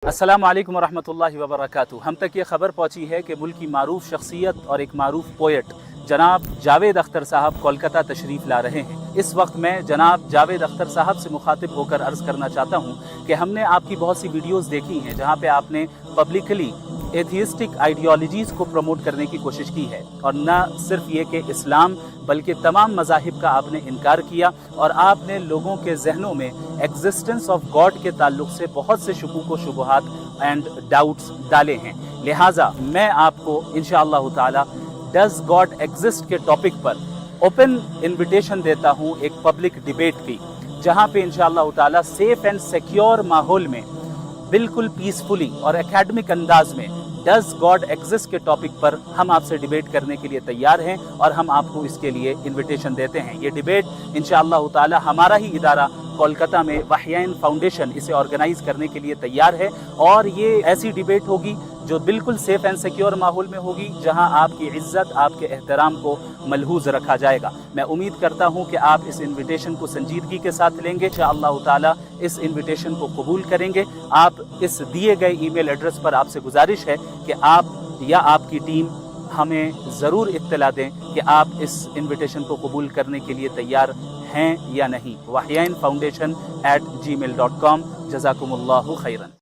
अस्सलाम वालेकुम वरहमतुल्लाहि वबरकातुहू। हम तक ये ख़बर पहुँची है कि मुल्क की मारूफ शख्सियत और एक मारूफ पोएट जनाब जावेद अख्तर साहब कोलकाता तशरीफ़ ला रहे हैं। इस वक्त मैं जनाब जावेद अख्तर साहब से मुखातिब होकर अर्ज़ करना चाहता हूँ कि हमने आपकी बहुत सी वीडियोज़ देखी हैं जहाँ पे आपने पब्लिकली एथियस्टिक आइडियोलॉजीज़ को प्रमोट करने की कोशिश की है, और न सिर्फ ये कि इस्लाम बल्कि तमाम मज़ाहिब का आपने इनकार किया, और आपने लोगों के जहनों में एग्जिस्टेंस ऑफ गॉड के ताल्लुक से बहुत से शुकूक व शुबहात एंड डाउट्स डाले हैं। लिहाजा मैं आपको इंशाअल्लाह ताला डज गॉड एग्जिस्ट के टॉपिक पर ओपन इन्विटेशन देता हूँ एक पब्लिक डिबेट की, जहाँ पे इंशाअल्लाह ताला सेफ एंड सिक्योर माहौल में बिल्कुल पीसफुली और एकेडमिक अंदाज में डज गॉड एग्जिस्ट के टॉपिक पर हम आपसे डिबेट करने के लिए तैयार हैं, और हम आपको इसके लिए इनविटेशन देते हैं। ये डिबेट इंशाअल्लाह ताला हमारा ही इदारा कोलकाता में वहयाइन फाउंडेशन इसे ऑर्गेनाइज करने के लिए तैयार है, और ये ऐसी डिबेट होगी जो बिल्कुल सेफ एंड सिक्योर माहौल में होगी, जहां आपकी इज्जत, आपके एहतराम को मलहूज रखा जाएगा। मैं उम्मीद करता हूं कि आप इस इनविटेशन को संजीदगी के साथ लेंगे, इंशाअल्लाह ताला इस इनविटेशन को कबूल करेंगे। आप इस दिए गए ईमेल एड्रेस पर आपसे गुजारिश है कि आप या आपकी टीम हमें ज़रूर इत्तला दें कि आप इस इनविटेशन को कबूल करने के लिए तैयार हैं या नहीं। wahyain foundation@gmail.com। जज़ाकुमुल्लाहु खैरन।